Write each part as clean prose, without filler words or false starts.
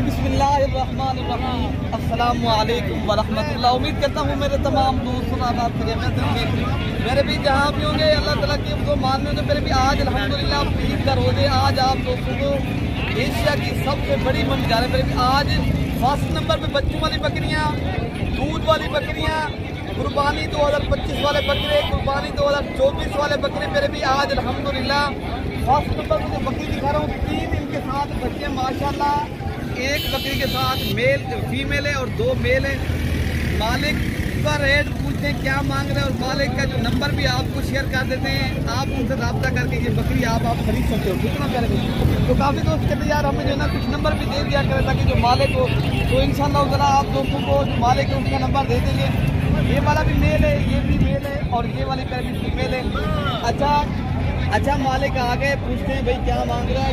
बिस्मिल्लाहिर्रहमानिर्रहीम। अस्सलामु अलैकुम वरहमतुल्लाह। उम्मीद करता हूँ मेरे तमाम दोस्त मेरे भी जहाँ भी होंगे अल्लाह ताला की उनको मानने होंगे। मेरे भी आज अल्हम्दुलिल्लाह ईद का रोज़े आज आप दोस्तों को एशिया की सबसे बड़ी मंडी जा रहे हैं। मेरे भी आज फर्स्ट नंबर पे बच्चों वाली बकरियाँ, दूध वाली बकरियाँ, कुर्बानी 2025 वाले बकरे, कुर्बानी 2024 वाले बकरे मेरे भी आज अल्हम्दुलिल्लाह फर्स्ट नंबर पर जो बकरी दिखा रहा हूँ 3 इनके साथ बच्चे माशाल्लाह। एक बकरी के साथ मेल फीमेल है और 2 मेल है। मालिक का रेट पूछते हैं क्या मांग रहे हैं और मालिक का जो नंबर भी आपको शेयर कर देते हैं। आप उनसे रब्ता करके ये बकरी आप खरीद सकते हो। कितना प्यारे तो काफ़ी दोस्त कहते यार हमें जो है ना कुछ नंबर भी दे दिया करें ताकि जो मालिक हो तो इंशाल्लाह ज़रा आप दोस्तों को जो मालिक है उसका नंबर दे देंगे। ये वाला भी मेल है, ये भी मेल है और ये वाली पैर भी फीमेल है। अच्छा मालिक आ गए पूछते हैं भाई क्या मांग रहा है।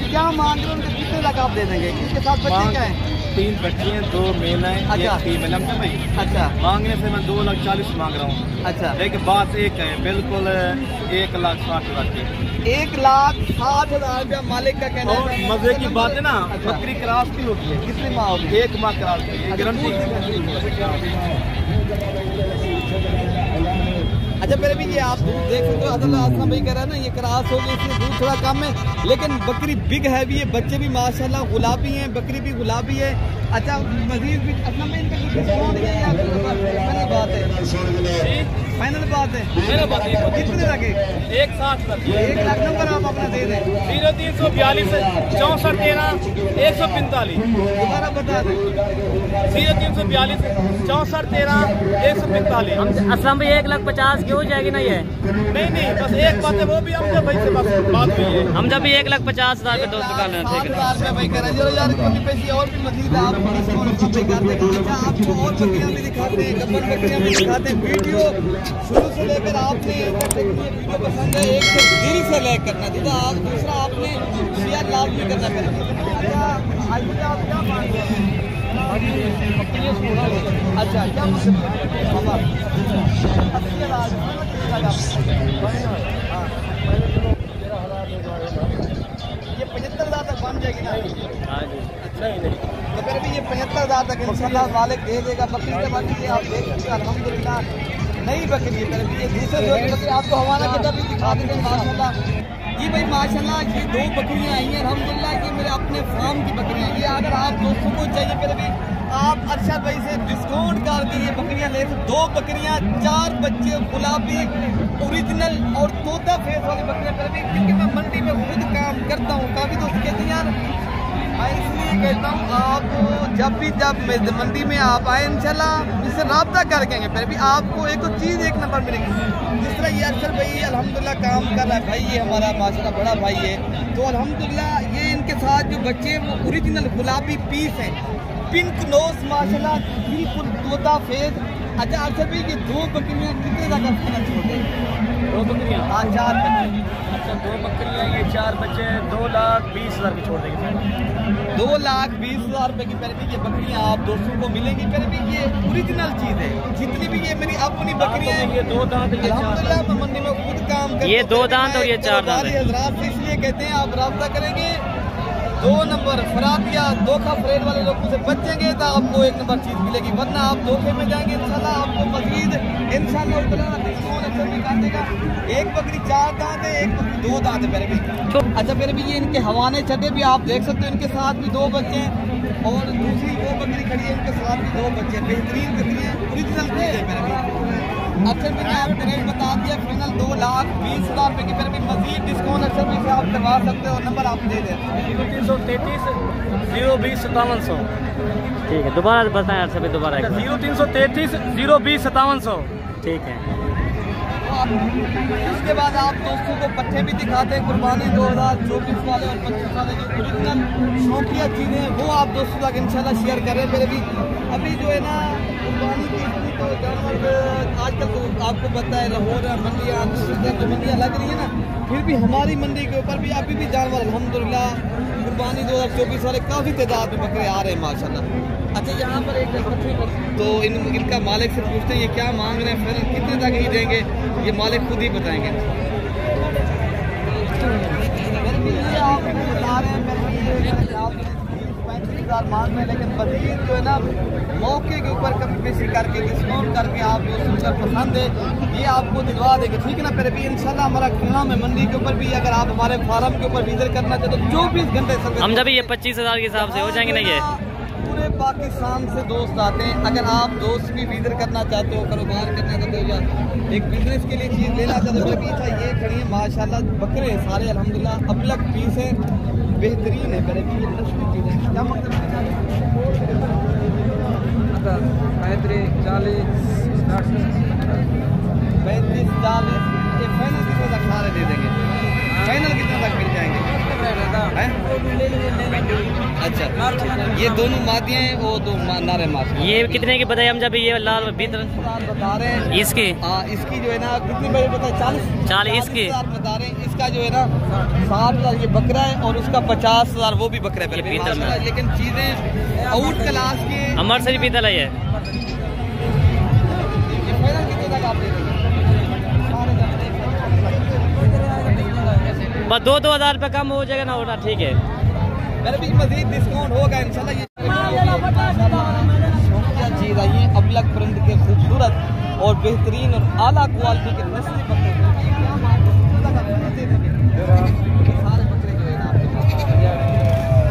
क्या मांग रहे हैं उनके कितने तक आप दे देंगे? इसके साथ बच्चे क्या हैं? 3 बच्ची हैं, 2 मेल हैं। अच्छा फीमेल है। अच्छा मांगने से मैं 2,40,000 मांग रहा हूँ। अच्छा लेकिन बात एक है बिल्कुल 1,60,000 की। 1,60,000 रुपया मालिक का कहना है। मजे की बात है ना। बकरी क्रॉस की होती है। कितनी माह होगी? 1 माह क्रॉस की गारंटी। अच्छा मेरे भी ये आप दूध देख सकते हो। आसम भाई कह रहा है ना ये क्रॉस हो गई इसलिए दूध थोड़ा कम है लेकिन बकरी बिग है भी है। बच्चे भी माशाल्लाह गुलाबी हैं, बकरी भी गुलाबी है। अच्छा मजीद भी अपना में इनका डिस्काउंट है या फाइनल बात है? फाइनल बात है कितने लगे? 1,60,000 1 लाख नंबर आप अपना दे दें। 0342 64 13 145। दोबारा बता दें। 0342 64 13 145। असलम भाई 1,50,000 की हो जाएगी ना ये? नहीं बस एक बात है वो भी हमसे भाई से बात हुई है। हम जब भी 1,50,000 के दोस्त कर रहे थे। 7,000 भाई कह रहे यार कमी पेशी और भी मजीद आप अच्छा आपको और बकरियां भी दिखाते हैं, गब्बर बकरियां भी दिखाते हैं। वीडियो शुरू से लेकर आपने वीडियो पसंद है एक तो दिल से लाइक करना चाहिए। आप दूसरा आपने शेयर लाजमी करना चाहिए। अच्छा आप क्या मांग रहे हैं? अच्छा क्या ये 75,000 तक बन जाएगी ना? अच्छा तो फिर भी ये 75,000 तक इंशाल्लाह मालिक दे देगा। बकरी के बाद ये आप देख सकते हैं अल्हम्दुलिल्लाह नई बकरी है। फिर भी ये दूसरे बकरी आपको हमारा किताब भी दिखा देंगे माशाल्लाह। जी भाई माशाल्लाह ये 2 बकरियां आई हैं अल्हम्दुलिल्लाह। ये मेरे अपने फार्म की बकरियां। ये अगर आप दोस्तों को चाहिए फिर भी आप अरशद भाई से डिस्काउंट करके ये बकरियां ले सकते। 2 बकरियां 4 बच्चे गुलाबी ओरिजिनल और तोता फेस वाली बकरियां फिर भी क्योंकि मैं मंडी में खुद काम करता हूँ। काफ़ी दोस्त कहते हैं यार मैं इसलिए कहता हूँ आप जब मंडी में आप आए इंशाल्लाह इससे रब्ता करके फिर भी आपको एक चीज़ 1 नंबर मिलेगी। जिस तरह ये अरशद भाई अल्हम्दुलिल्लाह काम कर रहा है भाई, ये हमारा माशाल्लाह बड़ा भाई है तो अल्हम्दुलिल्लाह ये इनके साथ जो बच्चे हैं वो ओरिजिनल गुलाबी पीस हैं, पिंक नोज माशाल्लाह बिल्कुल तोता फेस। अच्छा अरशद भाई ये 2 बकरियाँ कितने ज़्यादा खाना छोड़ते हैं? 2 बकरियाँ? हाँ 4 बच्चे। अच्छा 2 बकरियाँ ये 4 बच्चे 2,20,000 की छोड़ देंगे। 2,20,000 रुपए की पैर भी ये बकरियाँ आप दोस्तों को मिलेंगी। पैर भी ये ओरिजिनल चीज़ है। जितनी भी ये मेरी अपनी बकरियाँ हैं ये 2 दांत अल्हम्दुलिल्लाह मैं मंडी में खुद काम करता हूं। ये 2 दांत और ये 4 दांत है। हज़रात से इसलिए कहते हैं आप रब्ता करेंगे 2 नंबर फरातिया धोखा फ्रेड वाले लोगों से बचेंगे तो आपको 1 नंबर चीज़ मिलेगी, वरना आप धोखे में जाएंगे इंशाल्लाह आपको मजीद इंशाल्लाह डिस्काउंट अच्छा भी कर देगा। 1 बकरी 4 दांत है, 1 बकरी 2 दांत है मेरे भी। अच्छा फिर भी ये इनके हवाने छठे भी आप देख सकते हो। इनके साथ भी 2 बच्चे हैं और दूसरी वो बकरी खड़ी है इनके साथ भी 2 बच्चे हैं। बेहतरीन बकरी है ओरिजिनल चीज़ है मेरे भी। अक्सर मैंने आपको रेट बता दिया फाइनल 2,20,000 रुपये की। फिर भी मजीद डिस्काउंट अक्सर भी से आप करवा सकते हो। नंबर आप दे दें 0333 020 5700। ठीक है दोबारा बताएं यार सभी दोबारा 0333 020 5700। ठीक है। इसके बाद आप दोस्तों को पट्टे भी दिखाते हैं कुर्बानी 2024 वाले और 25 वाले जो ओरिजिनल शौकिया चीज़ें हैं वो आप दोस्तों तक इंशाल्लाह शेयर करें। मेरे भी अभी जो है ना कुर्बानी की तो जानवर आजकल तो आपको पता है लाहौर मंडियाँ जो मंडियाँ लग रही है ना, फिर भी हमारी मंडी के ऊपर भी अभी भी जानवर अल्हम्दुलिल्लाह कुर्बानी 2024 वाले काफ़ी तादाद में बकरे आ रहे हैं माशाल्लाह। अच्छा यहाँ पर एक तो इनका मालिक से पूछते हैं ये क्या मांग रहे हैं, फिर कितने तक ही देंगे, ये मालिक खुद ही बताएंगे। आप बता रहे हैं 50,000 मांग रहे हैं, लेकिन मजीद जो है ना मौके के ऊपर कभी बेसी करके डिस्काउंट करके आप जो सुनकर पसंद है ये आपको दिलवा देंगे, ठीक है ना। फिर भी इंशाल्लाह हमारा काम है मंडी के ऊपर भी, अगर आप हमारे फार्म के ऊपर विजिट करना चाहते तो 24 घंटे हम जब ये 25,000 के हिसाब से हो जाएंगे ना, ये पूरे पाकिस्तान से दोस्त आते हैं। अगर आप दोस्त भी विजिट करना चाहते हो, कारोबार करना चाहते हो या एक बिजनेस के लिए चीज़ लेना चाहते हो, पीछा ये खड़ी है माशाल्लाह बकरे सारे अल्हम्दुलिल्लाह अपलग पीस है, बेहतरीन है। मेरे भी ये नस्ली चीज़ है, क्या मतलब 35, 40, ये फाइनल कितने तक सारे दे देंगे? फाइनल कितने तक मिल जाएंगे? अच्छा, ये दोनों मादियाँ हैं, वो दो नारे मास। ये कितने की बताए हम जब ये लाल भीतर बता रहे हैं इसकी? हाँ, इसकी जो है ना कितनी बजे बताए? 40 इसकी बता रहे हैं। इसका जो है ना 7,000 ये बकरा है और उसका 50,000 वो भी बकरा है। लेकिन चीजें आउट क्लास के हमारे से भी पीतल है ये। फाइनल कितने तक आप दे देंगे? बस 2,000 रुपये कम हो जाएगा ना, होना ठीक है। मेरे भी मजीद डिस्काउंट होगा इंशाल्लाह। ये चीज़ आई है अबलग प्रिंट के खूबसूरत और बेहतरीन और आला क्वालिटी के नस्ली बकरे। सारे बकरे जो है ना आपके पास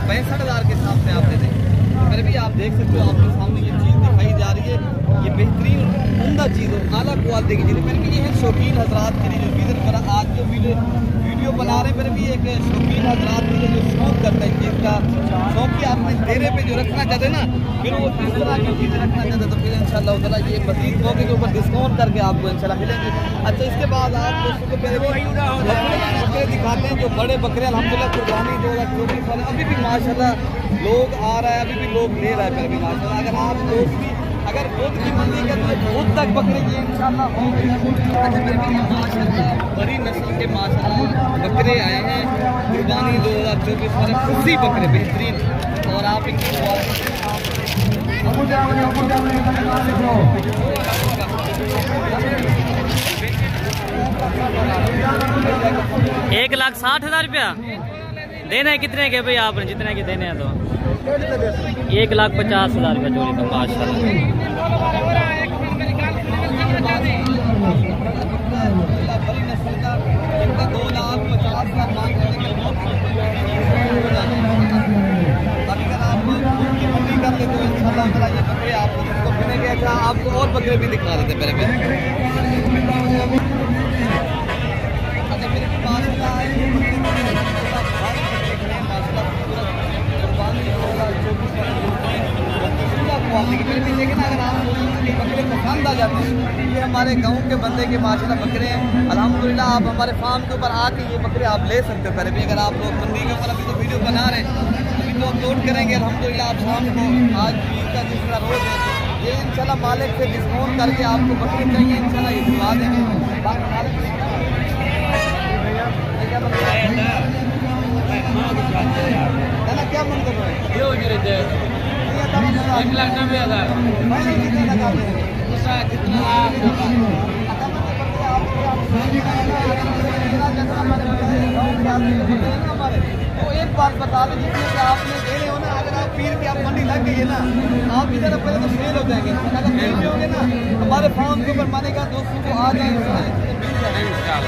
65,000 के हिसाब से आप दे देंगे। मेरे भी आप देख सकते हो, आपके सामने ये चीज़ दिखाई जा रही है, ये बेहतरीन उम्दा चीज़ और आला क्वालिटी की चीज़। मेरे भी ये है शौकीन हजरात के लिए जो विजिट करा आज जो वीडियो बना रहे हैं। मेरे भी एक शौकीन हजरात के लिए जो शौक करता है चीज़ का शौकी आपने डेरे पे जो रखना चाहते हैं ना, फिर वो इस तरह की चीज़ें रखना चाहते तो फिर इंशाल्लाह ताला ये मज़ीद मौके के ऊपर डिस्काउंट करके आपको इंशाल्लाह मिलेंगे। अच्छा, इसके बाद आप दोस्तों को पहले बकरे दिखाते हैं जो बड़े बकरे अल्हम्दुलिल्लाह कुर्बानी 2024 वाले अभी भी माशाल्लाह लोग आ रहा है, अभी भी लोग ले रहा है। फिर भी माशाल्लाह अगर आप दोस्त भी अगर खुद की मंडी के अंदर खुद तक बकरे की इंशाल्लाह होंगे। अच्छा, फिर भी माशाल्लाह बड़ी नस्ल के माशाल्लाह बकरे आए हैं कुर्बानी 2024 वाले खुशी बकरे बेहतरीन। और आप इनकी 1,60,000 रुपया देना है। कितने के भाई आपने? जितने के देने हैं तो 1,50,000 रुपया जोड़ी तो माशाल्लाह। बड़ी नस्ल का इनका 2,50,000 मांग रहे हैं। अगर आप उनकी मंडी कर लेते हो इंशाल्लाह ताला ये बकरे आपको जिसको मिलेंगे। अच्छा, आपको और बकरे भी दिखा देते पहले में। अच्छा, मेरे माशाल्लाह लेकिन अगर आप बकरे पसंद आ जाते हैं, ये हमारे गांव के बंदे के माशाल्लाह बकरे हैं अल्हम्दुलिल्लाह। आप हमारे फार्म के ऊपर आके ये बकरे आप ले सकते हो। पहले भी अगर आप लोग मंडी के ऊपर अभी तो वीडियो बना रहे हैं, अभी तो अपलोड करेंगे अल्हम्दुलिल्लाह। आप शाम को आज ईद का दूसरा रोज है, ये इंशाल्लाह मालिक से डिस्काउंट करके आपको बकरे चाहिए इंशाल्लाह ये दिलवा देंगे। क्या मंदिर है? 1,90,000। तो एक बात बता दें, जितने कि आपने देने हो ना, अगर आप पीर की आप मंडी लग गई है ना, आप इधर पहले तो फेल हो जाएंगे। अगर फेल भी होंगे ना हमारे फार्म के ऊपर मानेगा दोस्तों को आ जाए।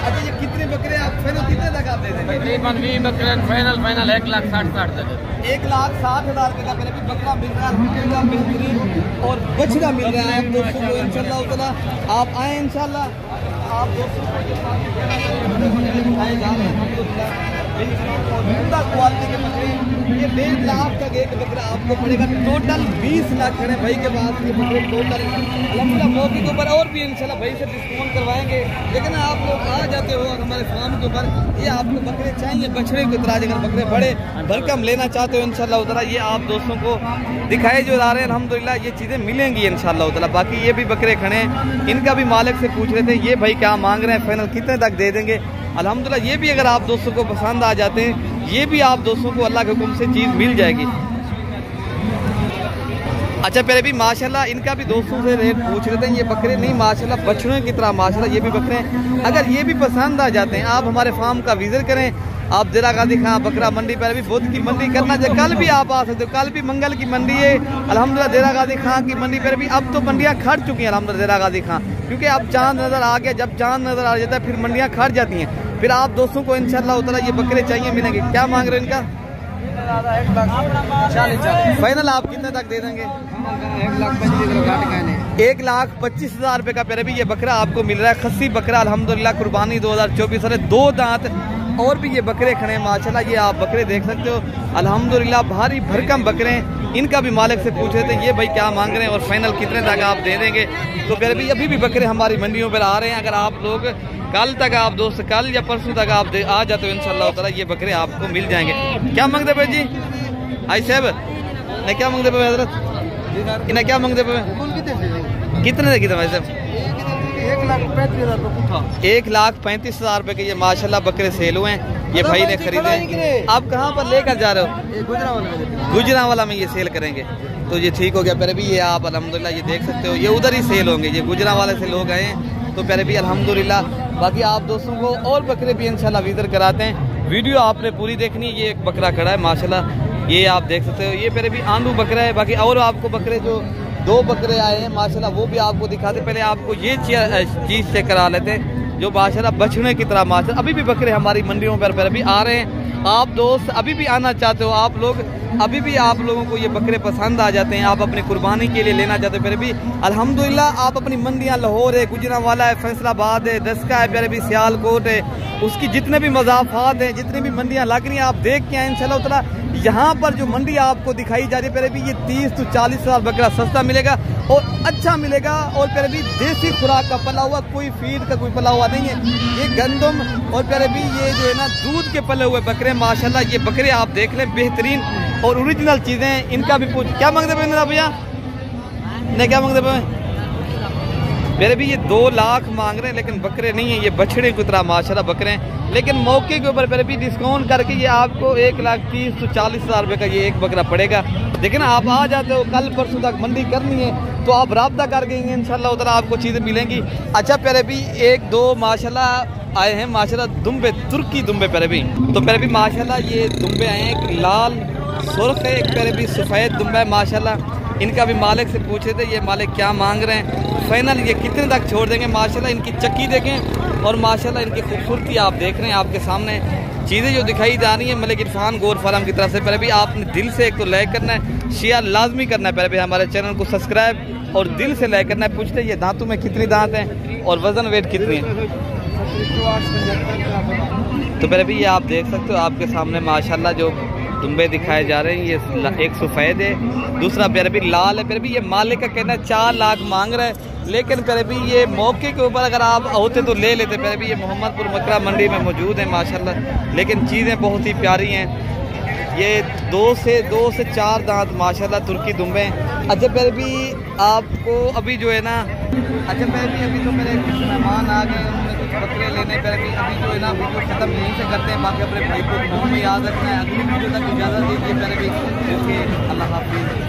अच्छा, ये कितने बकरे आप फाइनल कितने तक आप दे देंगे? तकरीबन 20 बकरे फाइनल 1,60,000 तक। 1,60,000 का मेरे भी बकरा मिल रहा है अल्हम्दुलिल्लाह बेहतरीन और बछड़ा मिल रहा है आप दोस्तों को इंशाल्लाह ताला। आप आए इंशाल्लाह, आप दोस्तों को दिखाए जा रहे हैं अल्हम्दुलिल्लाह उम्दा क्वालिटी के बकरे। ये 1.5 लाख का एक बकरा आपको पड़ेगा। टोटल 20 लाख खड़े भाई के पास ये बकरे टोटल अल्हम्दुलिल्लाह मौके के ऊपर और भी इंशाल्लाह भाई से डिस्काउंट करवाएंगे। लेकिन आप लोग आ जाते हो हमारे फार्म के ऊपर, ये आपको बकरे चाहिए बछड़े की तरह, अगर बकरे बड़े भरकम लेना चाहते हो इंशाल्लाह ताला ये आप दोस्तों को दिखाए जो जा रहे हैं अल्हम्दुलिल्लाह ये चीज़ें मिलेंगी इंशाल्लाह ताला। बाकी ये भी बकरे खड़े हैं, इनका भी मालिक से पूछ रहे थे ये भाई क्या मांग रहे हैं, फाइनल कितने तक दे देंगे अल्हम्दुलिल्लाह। ये भी अगर आप दोस्तों को पसंद आ जाते हैं, ये भी आप दोस्तों को अल्लाह के हुक्म से चीज़ मिल जाएगी। अच्छा, पहले भी माशाल्लाह इनका भी दोस्तों से रेट पूछ रहे थे। ये बकरे नहीं माशाल्लाह बछड़ों की तरह माशाल्लाह ये भी बकरे हैं। अगर ये भी पसंद आ जाते हैं आप हमारे फार्म का विजिट करें, आप देरा गाजी खां बकरा मंडी पर भी बुध की मंडी करना चाहिए। कल भी आप आ सकते हो, कल भी मंगल की मंडी है अल्हम्दुलिल्लाह देरा गाजी खां की मंडी पर भी। अब तो मंडियाँ खट चुकी हैं अल्हम्दुलिल्लाह देरा गाजी खां, क्योंकि अब चांद नज़र आ गया। जब चांद नज़र आ जाता है फिर मंडियाँ खट जाती हैं। फिर आप दोस्तों को इंशाअल्लाह ताला ये बकरे चाहिए मिलेंगे। क्या मांग रहे हैं इनका? 40 फाइनल आप कितने तक दे देंगे? 1,25,000 रुपये का प्यारे भी ये बकरा आपको मिल रहा है। खस्सी बकरा अल्हम्दुलिल्लाह कुर्बानी 2024 है। 2 दांत और भी ये बकरे खड़े हैं माशाल्लाह। ये आप बकरे देख सकते हो अल्हम्दुलिल्लाह भारी भरकम बकरे हैं। इनका भी मालिक से पूछ रहे थे ये भाई क्या मांग रहे हैं और फाइनल कितने तक आप दे देंगे। तो प्यारे भी अभी भी बकरे हमारी मंडियों पर आ रहे हैं। अगर आप लोग कल तक आप दोस्त कल या परसों तक आप आ जाते हो इंशाअल्लाह ताला ये बकरे आपको मिल जाएंगे। क्या मांगते भाई जी? आई साहब ने क्या मांगते भाई हजरत? इन्हें क्या मांगते भाई? कितने दे भाई साहब? 1,35,000 रुपए के ये माशाल्लाह बकरे सेल हुए हैं। ये भाई ने खरीदे। आप कहाँ पर लेकर जा रहे हो? गुजरांवाला में ये सेल करेंगे। तो ये ठीक हो गया प्यारे भी। ये आप अल्हम्दुलिल्लाह ये देख सकते हो ये उधर ही सेल होंगे। ये गुजरांवाले से लोग आए हैं तो प्यारे भी अल्हम्दुलिल्लाह। बाकी आप दोस्तों को और बकरे भी इंशाल्लाह विजिट कराते हैं। वीडियो आपने पूरी देखनी है। ये एक बकरा खड़ा है माशाल्लाह, ये आप देख सकते हो। ये प्यारे भी आंडू बकरा है। बाकी और आपको बकरे जो 2 बकरे आए हैं माशाल्लाह वो भी आपको दिखाते। पहले आपको ये चीज़ चेक करा लेते जो माशाल्लाह बछड़े की तरह माशाल्लाह अभी भी बकरे हमारी मंडियों पर भी आ रहे हैं। आप दोस्त अभी भी आना चाहते हो, आप लोग अभी भी आप लोगों को ये बकरे पसंद आ जाते हैं, आप अपनी कुर्बानी के लिए लेना चाहते हो फिर भी अल्हम्दुलिल्लाह आप अपनी मंडियाँ लाहौर है, गुजरांवाला है, फैसलाबाद है, दस्का है, फिर भी सियालकोट है, उसकी जितने भी मज़ाफ़ात हैं, जितनी भी मंडियाँ लग रही हैं आप देख के आए इंशाअल्लाह ताला। यहाँ पर जो मंडी आपको दिखाई जा रही है फिर भी ये 30 से 40 हज़ार बकरा सस्ता मिलेगा और अच्छा मिलेगा। और फिर भी देसी खुराक का पला हुआ, कोई फीड का कोई पला हुआ नहीं है। ये गंदम और फिर भी ये जो है ना दूध के पले हुए बकरे माशाल्लाह। ये बकरे आप देख लें बेहतरीन और ओरिजिनल चीज़ें। इनका भी पूछ क्या मांगते भैया? नहीं क्या मांगते भाई? मेरे भी ये 2 लाख मांग रहे हैं लेकिन बकरे नहीं है, ये बछड़े की तरह माशाल्लाह बकरे हैं। लेकिन मौके के ऊपर मेरे भी डिस्काउंट करके ये आपको 1,30,000 से 40,000 रुपये का ये एक बकरा पड़ेगा। लेकिन आप आ जाते हो कल परसों तक मंडी करनी है तो आप राब्ता कर गएंगे इंशाल्लाह उधर आपको चीज़ें मिलेंगी। अच्छा प्यारे भी 1-2 माशाल्लाह आए हैं माशाल्लाह दुम्बे, तुर्की दुम्बे प्यारे भी। तो प्यारे भी माशाल्लाह ये दुम्बे आए हैं, एक लाल सुर्ख है, एक प्यारे भी सफ़ेद दुम्बा है माशाल्लाह। इनका भी मालिक से पूछे थे ये मालिक क्या मांग रहे हैं, फाइनल ये कितने तक छोड़ देंगे माशाल्लाह। इनकी चक्की देखें और माशाल्लाह इनकी खूबसूरती आप देख रहे हैं आपके सामने। चीज़ें जो दिखाई जा रही हैं मलिक इरफान गोर फार्म की तरफ से पहले भी आपने दिल से एक तो लाइक करना है, शेयर लाजमी करना है, पहले भी हमारे चैनल को सब्सक्राइब और दिल से लाइक करना है। पूछते ये दांतों में कितनी दांत हैं और वज़न वेट कितनी है। तो पहले भी ये आप देख सकते हो आपके सामने माशाल्लाह जो दुम्बे दिखाए जा रहे हैं। ये एक सफ़ेद है, दूसरा प्यारे भी लाल है। फिर भी ये मालिक का कहना है 4 लाख मांग रहा है। लेकिन प्यारे भी ये मौके के ऊपर अगर आप होते तो ले लेते। प्यारे भी ये मोहम्मदपुर मकरा मंडी में मौजूद है माशाल्लाह। लेकिन चीज़ें बहुत ही प्यारी हैं। ये 2 से 4 दांत माशाल्लाह तुर्की दुम्बे हैं। अच्छा प्यारे भी आपको अभी जो है ना, अच्छा प्यारे भी अभी तो मेरे कुछ मेहमान आ गए, उन्होंने कुछ बकरे लेने। प्यारे भी अभी जो है ना वीडियो ख़त्म यहीं से करते हैं। बाकी अपने भाई को दुआ में याद रखना है। अगली वीडियो तक इजाज़त दीजिए प्यारे भी। ओके, अल्लाह हाफिज़।